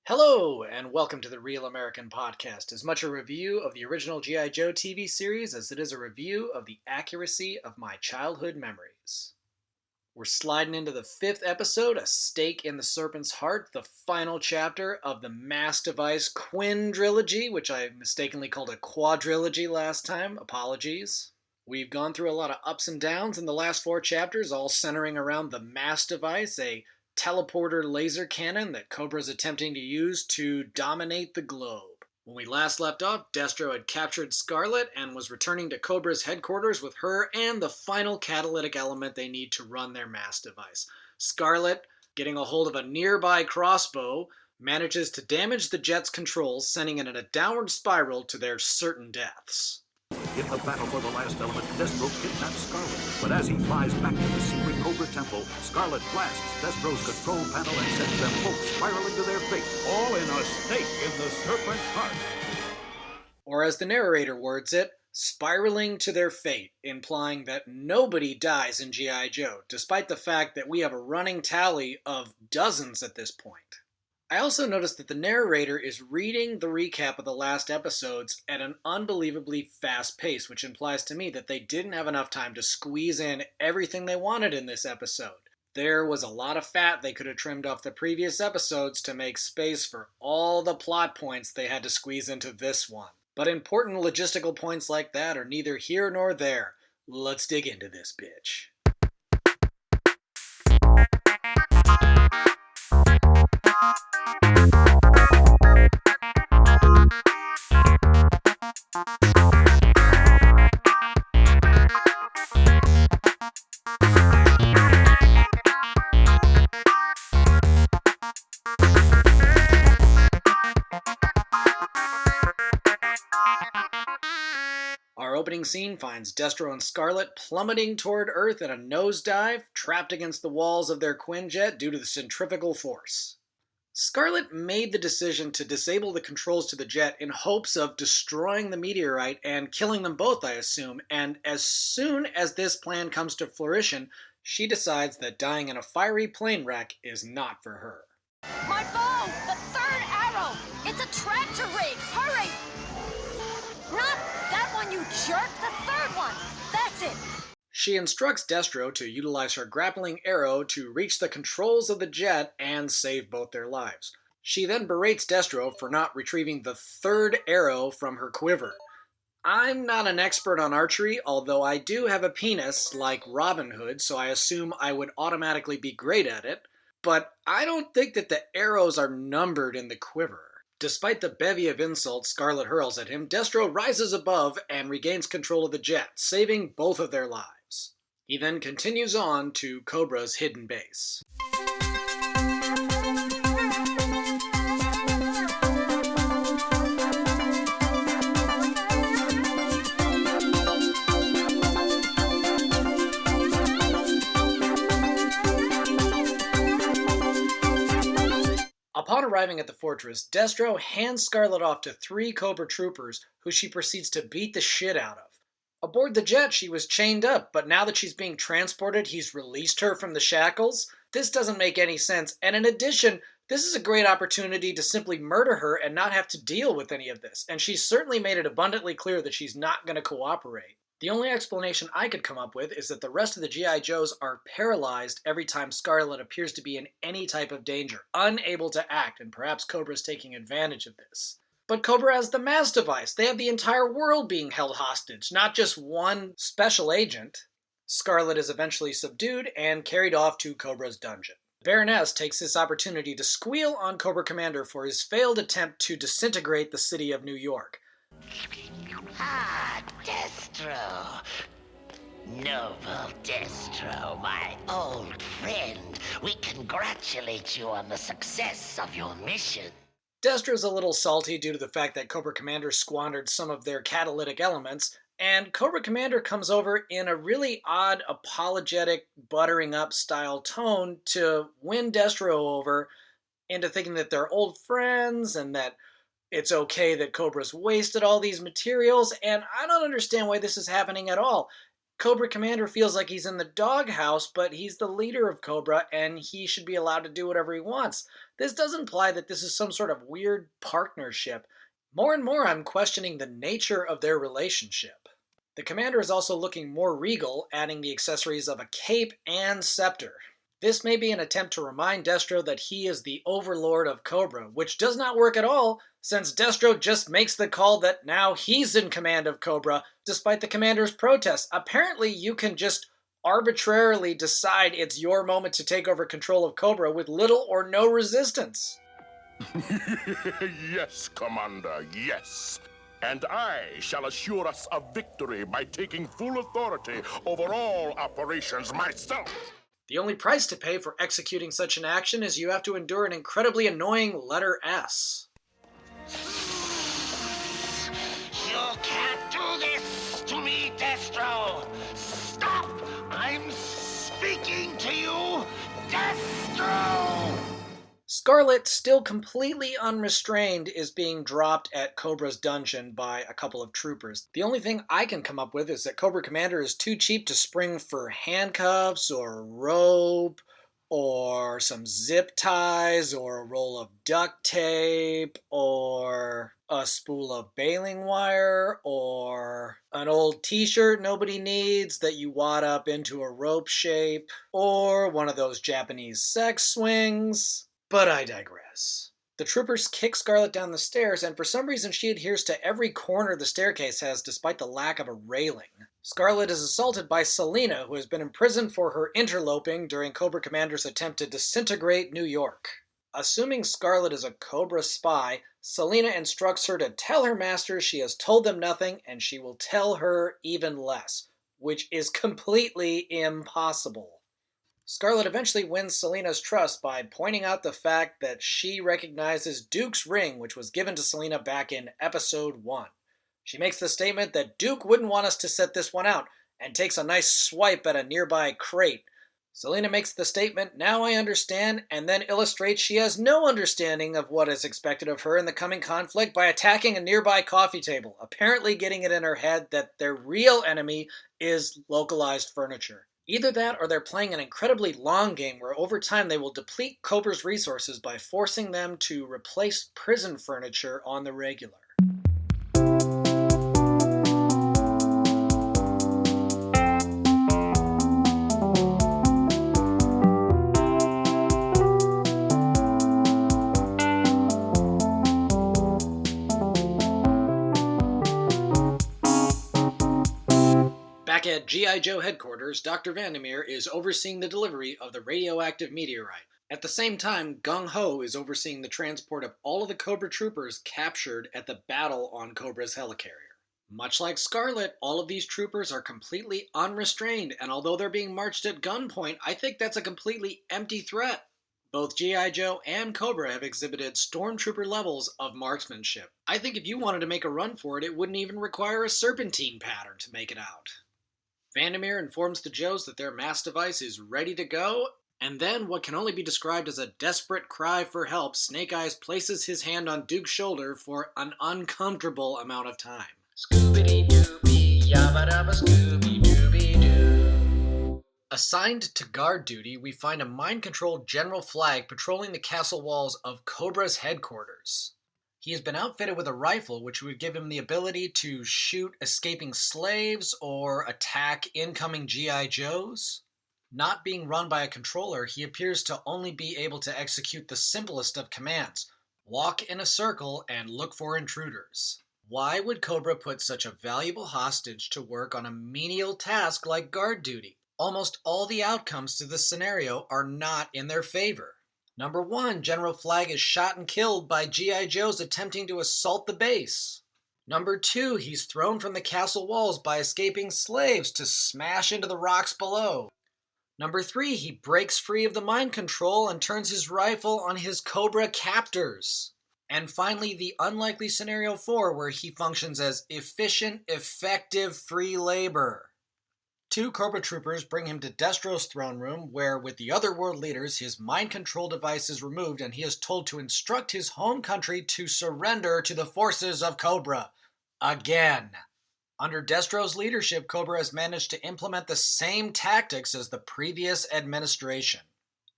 Hello, and welcome to the Real American Podcast. As much a review of the original G.I. Joe TV series as it is a review of the accuracy of my childhood memories. We're sliding into the fifth episode, A Stake in the Serpent's Heart, the final chapter of the Mass Device Quindrilogy, which I mistakenly called a quadrilogy last time. Apologies. We've gone through a lot of ups and downs in the last four chapters, all centering around the Mass Device, a teleporter laser cannon that Cobra's attempting to use to dominate the globe. When we last left off, Destro had captured Scarlet and was returning to Cobra's headquarters with her and the final catalytic element they need to run their mass device. Scarlet, getting a hold of a nearby crossbow, manages to damage the jet's controls, sending it in a downward spiral to their certain deaths. In the battle for the last element, Destro kidnaps Scarlet. But as he flies back to the secret Cobra temple, Scarlet blasts Destro's control panel and sends them both spiraling to their fate. All in a stake in the Serpent's heart. Or as the narrator words it, spiraling to their fate, implying that nobody dies in G.I. Joe, despite the fact that we have a running tally of dozens at this point. I also noticed that the narrator is reading the recap of the last episodes at an unbelievably fast pace, which implies to me that they didn't have enough time to squeeze in everything they wanted in this episode. There was a lot of fat they could have trimmed off the previous episodes to make space for all the plot points they had to squeeze into this one. But important logistical points like that are neither here nor there. Let's dig into this bitch. Our opening scene finds Destro and Scarlet plummeting toward Earth in a nosedive, trapped against the walls of their Quinjet due to the centrifugal force. Scarlet made the decision to disable the controls to the jet in hopes of destroying the meteorite and killing them both, I assume, and as soon as this plan comes to fruition, she decides that dying in a fiery plane wreck is not for her. My bow! The third arrow! It's a tractor rig! Hurry! Not that one, you jerk! The third one! That's it! She instructs Destro to utilize her grappling arrow to reach the controls of the jet and save both their lives. She then berates Destro for not retrieving the third arrow from her quiver. I'm not an expert on archery, although I do have a penis like Robin Hood, so I assume I would automatically be great at it. But I don't think that the arrows are numbered in the quiver. Despite the bevy of insults Scarlet hurls at him, Destro rises above and regains control of the jet, saving both of their lives. He then continues on to Cobra's hidden base. Upon arriving at the fortress, Destro hands Scarlet off to 3 Cobra troopers, who she proceeds to beat the shit out of. Aboard the jet, she was chained up, but now that she's being transported, he's released her from the shackles. This doesn't make any sense, and in addition, this is a great opportunity to simply murder her and not have to deal with any of this, and she's certainly made it abundantly clear that she's not going to cooperate. The only explanation I could come up with is that the rest of the G.I. Joes are paralyzed every time Scarlet appears to be in any type of danger, unable to act, and perhaps Cobra's taking advantage of this. But Cobra has the mass device. They have the entire world being held hostage, not just one special agent. Scarlet is eventually subdued and carried off to Cobra's dungeon. The Baroness takes this opportunity to squeal on Cobra Commander for his failed attempt to disintegrate the city of New York. Ah, Destro. Noble Destro, my old friend. We congratulate you on the success of your mission. Destro's a little salty due to the fact that Cobra Commander squandered some of their catalytic elements, and Cobra Commander comes over in a really odd, apologetic, buttering up style tone to win Destro over into thinking that they're old friends and that it's okay that Cobra's wasted all these materials, and I don't understand why this is happening at all. Cobra Commander feels like he's in the doghouse, but he's the leader of Cobra and he should be allowed to do whatever he wants. This does imply that this is some sort of weird partnership. More and more, I'm questioning the nature of their relationship. The commander is also looking more regal, adding the accessories of a cape and scepter. This may be an attempt to remind Destro that he is the overlord of Cobra, which does not work at all, since Destro just makes the call that now he's in command of Cobra, despite the commander's protests. Apparently, you can just arbitrarily decide it's your moment to take over control of Cobra with little or no resistance. Yes, Commander, yes. And I shall assure us a victory by taking full authority over all operations myself. The only price to pay for executing such an action is you have to endure an incredibly annoying letter S. You can't do this to me, Destro! Stop! I'm speaking to you, Destro! Scarlet, still completely unrestrained, is being dropped at Cobra's dungeon by a couple of troopers. The only thing I can come up with is that Cobra Commander is too cheap to spring for handcuffs or rope or some zip ties or a roll of duct tape or a spool of baling wire or an old t-shirt nobody needs that you wad up into a rope shape or one of those Japanese sex swings. But I digress. The troopers kick Scarlet down the stairs, and for some reason she adheres to every corner the staircase has despite the lack of a railing. Scarlet is assaulted by Selena, who has been imprisoned for her interloping during Cobra Commander's attempt to disintegrate New York. Assuming Scarlet is a Cobra spy, Selena instructs her to tell her masters she has told them nothing and she will tell her even less, which is completely impossible. Scarlet eventually wins Selena's trust by pointing out the fact that she recognizes Duke's ring, which was given to Selena back in Episode 1. She makes the statement that Duke wouldn't want us to set this one out, and takes a nice swipe at a nearby crate. Selena makes the statement, "Now I understand," and then illustrates she has no understanding of what is expected of her in the coming conflict by attacking a nearby coffee table, apparently getting it in her head that their real enemy is localized furniture. Either that or they're playing an incredibly long game where over time they will deplete Cobra's resources by forcing them to replace prison furniture on the regular. Back at G.I. Joe headquarters, Dr. Vandermeer is overseeing the delivery of the radioactive meteorite. At the same time, Gung Ho is overseeing the transport of all of the Cobra troopers captured at the battle on Cobra's helicarrier. Much like Scarlet, all of these troopers are completely unrestrained, and although they're being marched at gunpoint, I think that's a completely empty threat. Both G.I. Joe and Cobra have exhibited stormtrooper levels of marksmanship. I think if you wanted to make a run for it, it wouldn't even require a serpentine pattern to make it out. Vandermeer informs the Joes that their mass device is ready to go, and then what can only be described as a desperate cry for help, Snake Eyes places his hand on Duke's shoulder for an uncomfortable amount of time. Scooby-Dooby, yabba-dabba Scooby-Dooby-Doo. Assigned to guard duty, we find a mind-controlled General Flag patrolling the castle walls of Cobra's headquarters. He has been outfitted with a rifle, which would give him the ability to shoot escaping slaves or attack incoming G.I. Joes. Not being run by a controller, he appears to only be able to execute the simplest of commands: walk in a circle and look for intruders. Why would Cobra put such a valuable hostage to work on a menial task like guard duty? Almost all the outcomes to this scenario are not in their favor. Number 1, General Flag is shot and killed by G.I. Joes attempting to assault the base. Number 2, he's thrown from the castle walls by escaping slaves to smash into the rocks below. Number 3, he breaks free of the mind control and turns his rifle on his Cobra captors. And finally, the unlikely scenario 4, where he functions as efficient, effective free labor. 2 Cobra troopers bring him to Destro's throne room, where, with the other world leaders, his mind control device is removed and he is told to instruct his home country to surrender to the forces of Cobra. Again. Under Destro's leadership, Cobra has managed to implement the same tactics as the previous administration.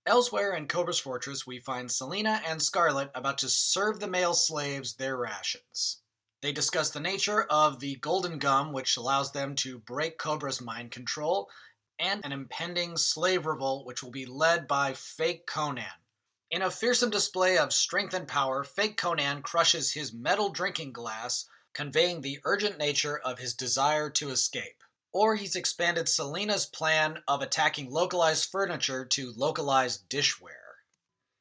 Elsewhere in Cobra's fortress, we find Selina and Scarlet about to serve the male slaves their rations. They discuss the nature of the Golden Gum, which allows them to break Cobra's mind control, and an impending slave revolt which will be led by Fake Conan. In a fearsome display of strength and power, Fake Conan crushes his metal drinking glass, conveying the urgent nature of his desire to escape. Or he's expanded Selina's plan of attacking localized furniture to localized dishware.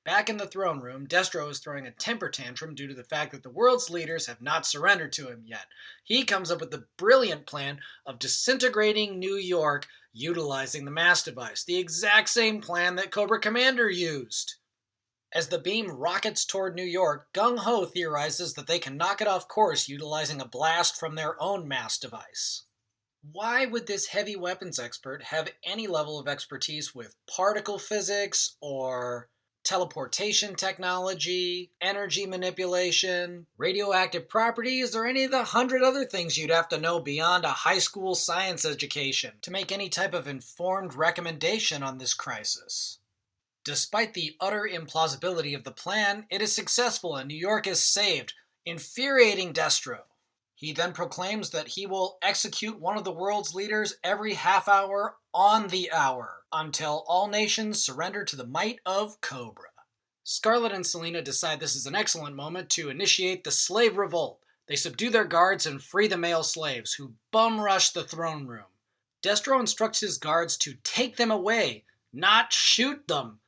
Back in the throne room, Destro is throwing a temper tantrum due to the fact that the world's leaders have not surrendered to him yet. He comes up with the brilliant plan of disintegrating New York utilizing the mass device, the exact same plan that Cobra Commander used. As the beam rockets toward New York, Gung Ho theorizes that they can knock it off course utilizing a blast from their own mass device. Why would this heavy weapons expert have any level of expertise with particle physics or teleportation technology, energy manipulation, radioactive properties, or any of the 100 other things you'd have to know beyond a high school science education to make any type of informed recommendation on this crisis? Despite the utter implausibility of the plan, it is successful and New York is saved, infuriating Destro. He then proclaims that he will execute one of the world's leaders every half hour on the hour, until all nations surrender to the might of Cobra. Scarlet and Selina decide this is an excellent moment to initiate the slave revolt. They subdue their guards and free the male slaves, who bum-rush the throne room. Destro instructs his guards to take them away, not shoot them.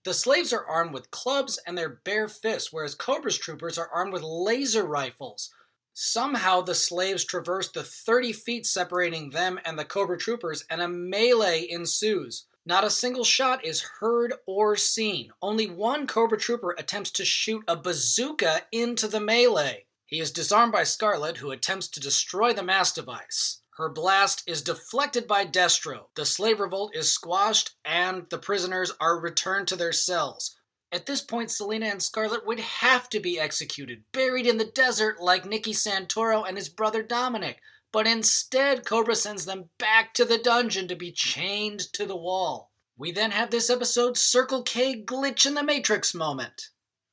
The slaves are armed with clubs and their bare fists, whereas Cobra's troopers are armed with laser rifles. Somehow the slaves traverse the 30 feet separating them and the Cobra troopers, and a melee ensues. Not a single shot is heard or seen. Only one Cobra trooper attempts to shoot a bazooka into the melee. He is disarmed by Scarlet, who attempts to destroy the mass device. Her blast is deflected by Destro. The slave revolt is squashed, and the prisoners are returned to their cells. At this point, Selina and Scarlet would have to be executed, buried in the desert like Nicky Santoro and his brother Dominic. But instead, Cobra sends them back to the dungeon to be chained to the wall. We then have this episode's Circle K glitch in the Matrix moment.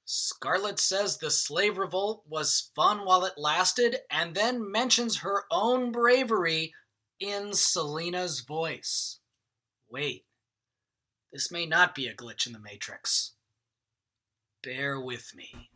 Scarlet says the slave revolt was fun while it lasted, and then mentions her own bravery in Selina's voice. Wait, this may not be a glitch in the Matrix. Bear with me.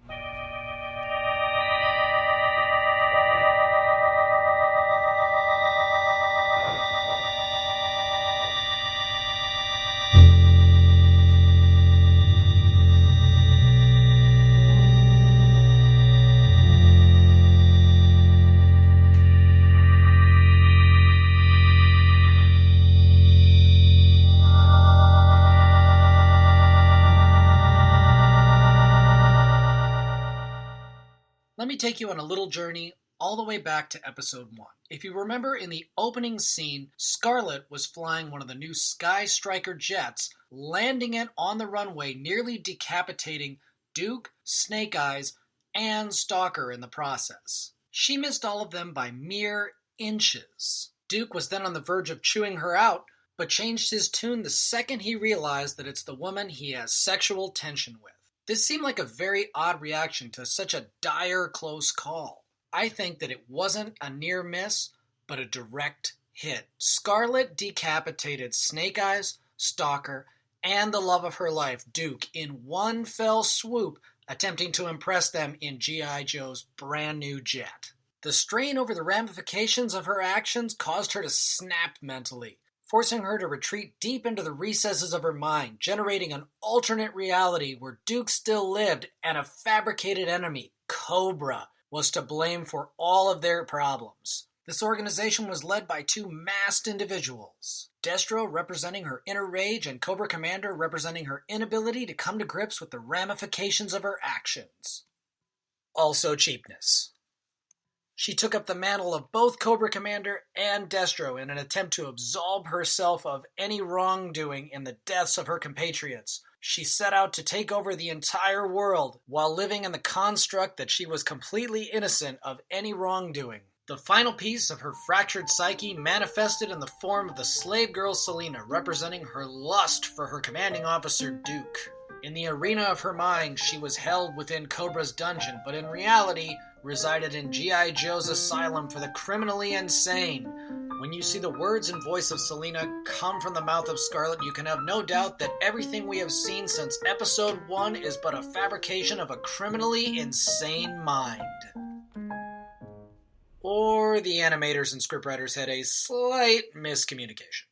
Let me take you on a little journey all the way back to episode 1. If you remember, in the opening scene, Scarlet was flying one of the new Sky Striker jets, landing it on the runway, nearly decapitating Duke, Snake Eyes, and Stalker in the process. She missed all of them by mere inches. Duke was then on the verge of chewing her out, but changed his tune the second he realized that it's the woman he has sexual tension with. This seemed like a very odd reaction to such a dire close call. I think that it wasn't a near miss, but a direct hit. Scarlet decapitated Snake Eyes, Stalker, and the love of her life, Duke, in one fell swoop, attempting to impress them in G.I. Joe's brand new jet. The strain over the ramifications of her actions caused her to snap mentally, forcing her to retreat deep into the recesses of her mind, generating an alternate reality where Duke still lived and a fabricated enemy, Cobra, was to blame for all of their problems. This organization was led by two masked individuals, Destro representing her inner rage and Cobra Commander representing her inability to come to grips with the ramifications of her actions. Also cheapness. She took up the mantle of both Cobra Commander and Destro in an attempt to absolve herself of any wrongdoing in the deaths of her compatriots. She set out to take over the entire world while living in the construct that she was completely innocent of any wrongdoing. The final piece of her fractured psyche manifested in the form of the slave girl Selena, representing her lust for her commanding officer Duke. In the arena of her mind, she was held within Cobra's dungeon, but in reality resided in G.I. Joe's asylum for the criminally insane. When you see the words and voice of Selena come from the mouth of Scarlet, you can have no doubt that everything we have seen since episode 1 is but a fabrication of a criminally insane mind. Or the animators and scriptwriters had a slight miscommunication.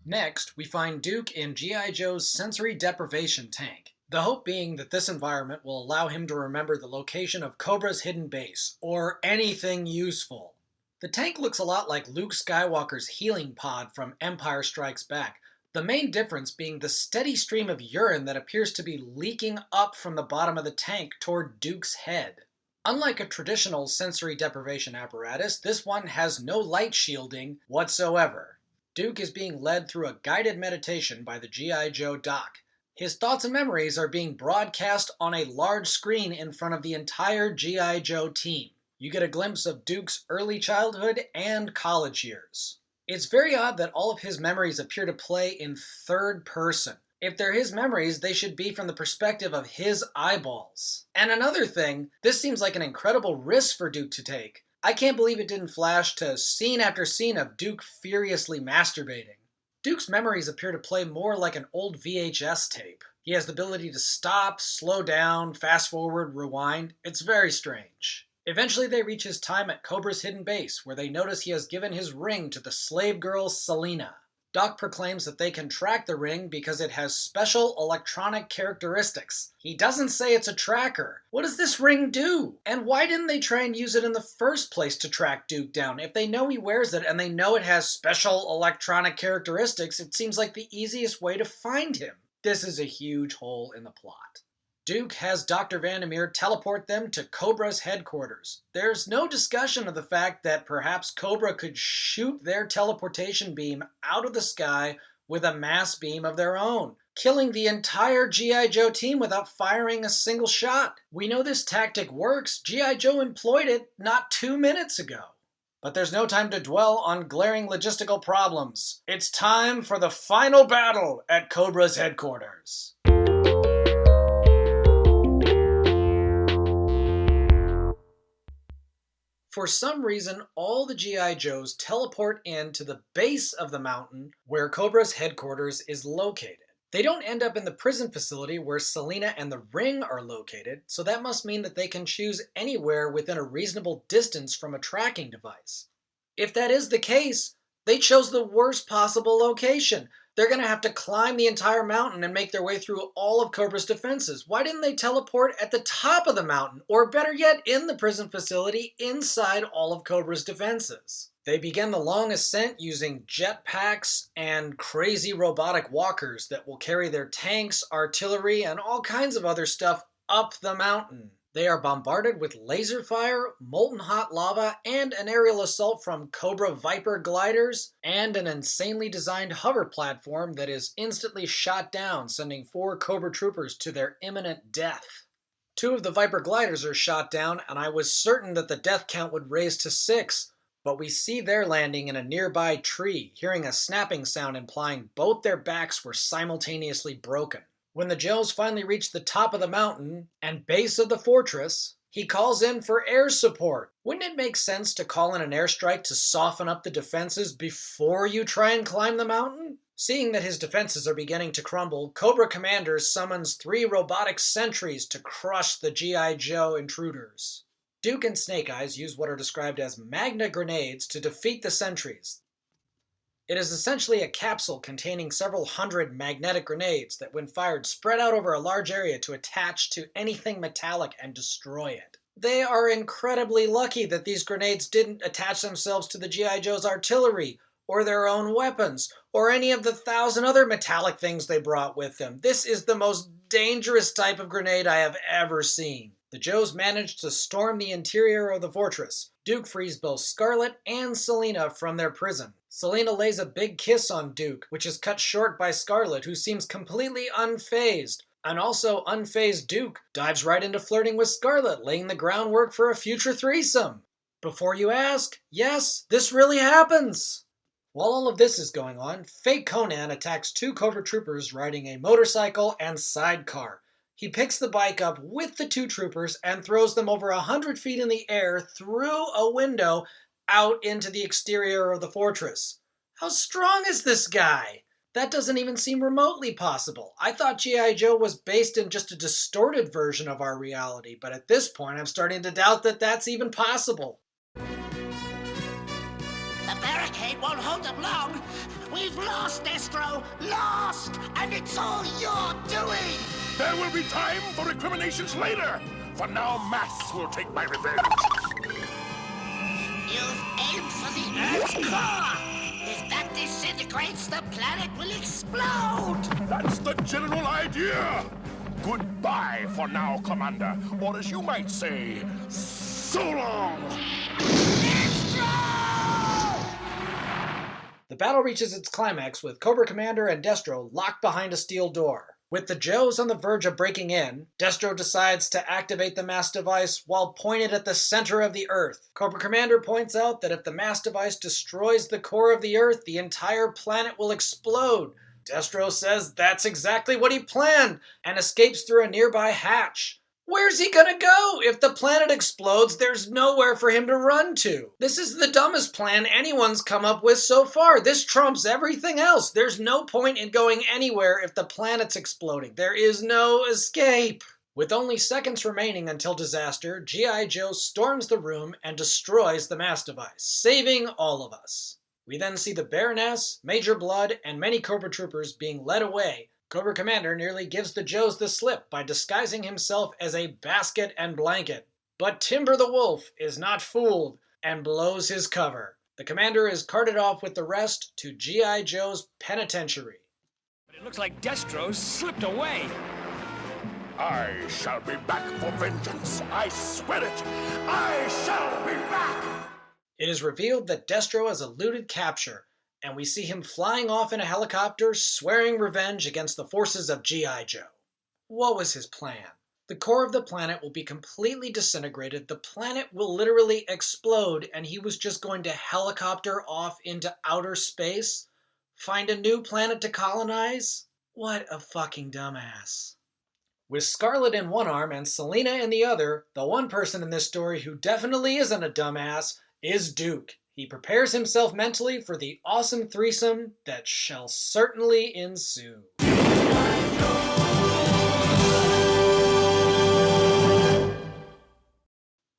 Next, we find Duke in G.I. Joe's sensory deprivation tank. The hope being that this environment will allow him to remember the location of Cobra's hidden base, or anything useful. The tank looks a lot like Luke Skywalker's healing pod from Empire Strikes Back, the main difference being the steady stream of urine that appears to be leaking up from the bottom of the tank toward Duke's head. Unlike a traditional sensory deprivation apparatus, this one has no light shielding whatsoever. Duke is being led through a guided meditation by the G.I. Joe doc. His thoughts and memories are being broadcast on a large screen in front of the entire G.I. Joe team. You get a glimpse of Duke's early childhood and college years. It's very odd that all of his memories appear to play in third person. If they're his memories, they should be from the perspective of his eyeballs. And another thing, this seems like an incredible risk for Duke to take. I can't believe it didn't flash to scene after scene of Duke furiously masturbating. Duke's memories appear to play more like an old VHS tape. He has the ability to stop, slow down, fast forward, rewind. It's very strange. Eventually they reach his time at Cobra's hidden base, where they notice he has given his ring to the slave girl Selena. Doc proclaims that they can track the ring because it has special electronic characteristics. He doesn't say it's a tracker. What does this ring do? And why didn't they try and use it in the first place to track Duke down? If they know he wears it and they know it has special electronic characteristics, it seems like the easiest way to find him. This is a huge hole in the plot. Duke has Dr. Vandermeer teleport them to Cobra's headquarters. There's no discussion of the fact that perhaps Cobra could shoot their teleportation beam out of the sky with a mass beam of their own, killing the entire G.I. Joe team without firing a single shot. We know this tactic works. G.I. Joe employed it not 2 minutes ago. But there's no time to dwell on glaring logistical problems. It's time for the final battle at Cobra's headquarters. For some reason, all the G.I. Joes teleport into the base of the mountain where Cobra's headquarters is located. They don't end up in the prison facility where Selena and the Ring are located, so that must mean that they can choose anywhere within a reasonable distance from a tracking device. If that is the case, they chose the worst possible location. They're going to have to climb the entire mountain and make their way through all of Cobra's defenses. Why didn't they teleport at the top of the mountain, or better yet, in the prison facility inside all of Cobra's defenses? They begin the long ascent using jetpacks and crazy robotic walkers that will carry their tanks, artillery, and all kinds of other stuff up the mountain. They are bombarded with laser fire, molten hot lava, and an aerial assault from Cobra Viper gliders, and an insanely designed hover platform that is instantly shot down, sending 4 Cobra troopers to their imminent death. 2 of the Viper gliders are shot down, and I was certain that the death count would raise to 6, but we see their landing in a nearby tree, hearing a snapping sound implying both their backs were simultaneously broken. When the Joes finally reach the top of the mountain and base of the fortress, he calls in for air support. Wouldn't it make sense to call in an airstrike to soften up the defenses before you try and climb the mountain? Seeing that his defenses are beginning to crumble, Cobra Commander summons 3 robotic sentries to crush the G.I. Joe intruders. Duke and Snake Eyes use what are described as Magna grenades to defeat the sentries. It is essentially a capsule containing several hundred magnetic grenades that, when fired, spread out over a large area to attach to anything metallic and destroy it. They are incredibly lucky that these grenades didn't attach themselves to the G.I. Joe's artillery, or their own weapons, or any of the 1,000 other metallic things they brought with them. This is the most dangerous type of grenade I have ever seen. The Joes manage to storm the interior of the fortress. Duke frees both Scarlet and Selina from their prison. Selina lays a big kiss on Duke, which is cut short by Scarlet, who seems completely unfazed. And also unfazed Duke dives right into flirting with Scarlet, laying the groundwork for a future threesome. Before you ask, yes, this really happens. While all of this is going on, fake Conan attacks two Cobra troopers riding a motorcycle and sidecar. He picks the bike up with the two troopers and throws them over 100 feet in the air through a window out into the exterior of the fortress. How strong is this guy? That doesn't even seem remotely possible. I thought G.I. Joe was based in just a distorted version of our reality, but at this point I'm starting to doubt that that's even possible. The barricade won't hold them long. We've lost, Destro. Lost! And it's all your doing! There will be time for recriminations later. For now, Mass will take my revenge. You've aimed for the Earth's core. If that disintegrates, the planet will explode. That's the general idea. Goodbye for now, Commander. Or as you might say, so long. The battle reaches its climax with Cobra Commander and Destro locked behind a steel door. With the Joes on the verge of breaking in, Destro decides to activate the mass device while pointed at the center of the Earth. Cobra Commander points out that if the mass device destroys the core of the Earth, the entire planet will explode. Destro says that's exactly what he planned and escapes through a nearby hatch. Where's he gonna go? If the planet explodes, there's nowhere for him to run to. This is the dumbest plan anyone's come up with so far. This trumps everything else. There's no point in going anywhere if the planet's exploding. There is no escape. With only seconds remaining until disaster, G.I. Joe storms the room and destroys the mass device, saving all of us. We then see the Baroness, Major Blood, and many Cobra troopers being led away. Cobra Commander nearly gives the Joes the slip by disguising himself as a basket and blanket. But Timber the Wolf is not fooled and blows his cover. The commander is carted off with the rest to G.I. Joe's penitentiary. But it looks like Destro slipped away. I shall be back for vengeance. I swear it. I shall be back. It is revealed that Destro has eluded capture, and we see him flying off in a helicopter, swearing revenge against the forces of G.I. Joe. What was his plan? The core of the planet will be completely disintegrated, the planet will literally explode, and he was just going to helicopter off into outer space? Find a new planet to colonize? What a fucking dumbass. With Scarlet in one arm and Selina in the other, the one person in this story who definitely isn't a dumbass is Duke. He prepares himself mentally for the awesome threesome that shall certainly ensue.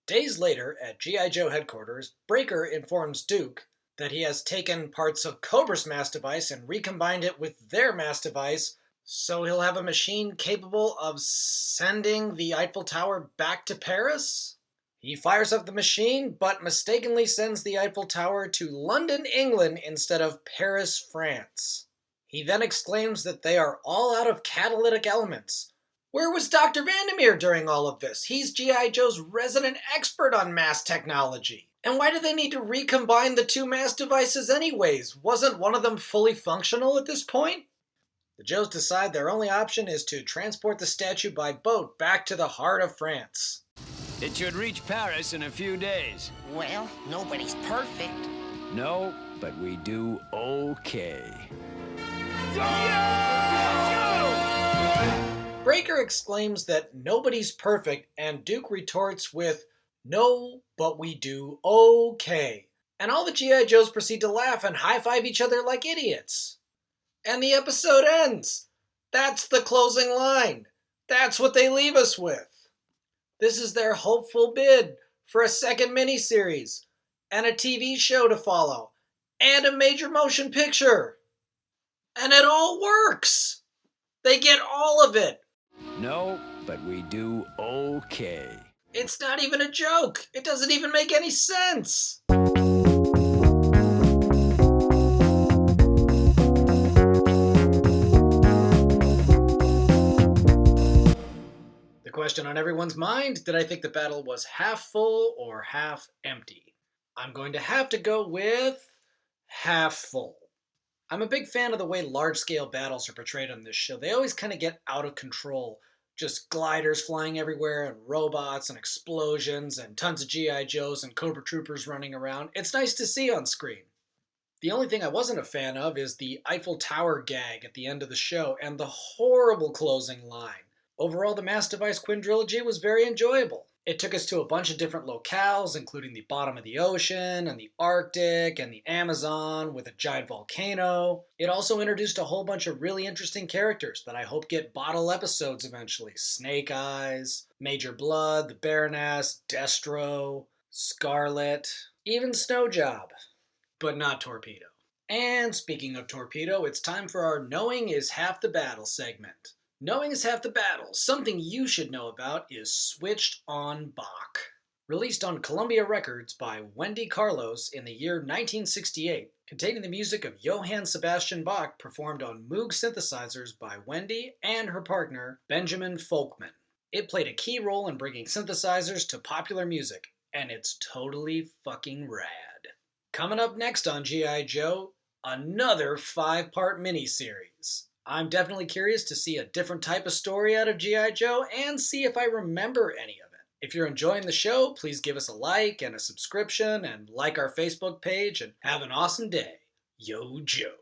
Days later, at G.I. Joe headquarters, Breaker informs Duke that he has taken parts of Cobra's mass device and recombined it with their mass device, so he'll have a machine capable of sending the Eiffel Tower back to Paris? He fires up the machine, but mistakenly sends the Eiffel Tower to London, England, instead of Paris, France. He then exclaims that they are all out of catalytic elements. Where was Dr. Vandermeer during all of this? He's G.I. Joe's resident expert on mass technology. And why do they need to recombine the two mass devices anyways? Wasn't one of them fully functional at this point? The Joes decide their only option is to transport the statue by boat back to the heart of France. It should reach Paris in a few days. Well, nobody's perfect. No, but we do okay. Breaker exclaims that nobody's perfect, and Duke retorts with, "No, but we do okay." And all the G.I. Joes proceed to laugh and high-five each other like idiots. And the episode ends. That's the closing line. That's what they leave us with. This is their hopeful bid for a second miniseries, and a TV show to follow, and a major motion picture. And it all works. They get all of it. No, but we do okay. It's not even a joke. It doesn't even make any sense. The question on everyone's mind, did I think the battle was half full or half empty? I'm going to have to go with half full. I'm a big fan of the way large-scale battles are portrayed on this show. They always kind of get out of control. Just gliders flying everywhere, and robots, and explosions, and tons of G.I. Joes and Cobra Troopers running around. It's nice to see on screen. The only thing I wasn't a fan of is the Eiffel Tower gag at the end of the show, and the horrible closing line. Overall, the Mass Device quadrilogy was very enjoyable. It took us to a bunch of different locales, including the bottom of the ocean, and the Arctic, and the Amazon, with a giant volcano. It also introduced a whole bunch of really interesting characters that I hope get bottle episodes eventually. Snake Eyes, Major Blood, the Baroness, Destro, Scarlet, even Snowjob. But not Torpedo. And speaking of Torpedo, it's time for our Knowing is Half the Battle segment. Knowing is half the battle. Something you should know about is Switched on Bach. Released on Columbia Records by Wendy Carlos in the year 1968, containing the music of Johann Sebastian Bach performed on Moog synthesizers by Wendy and her partner, Benjamin Folkman. It played a key role in bringing synthesizers to popular music, and it's totally fucking rad. Coming up next on G.I. Joe, another 5-part miniseries. I'm definitely curious to see a different type of story out of G.I. Joe and see if I remember any of it. If you're enjoying the show, please give us a like and a subscription and like our Facebook page and have an awesome day. Yo, Joe.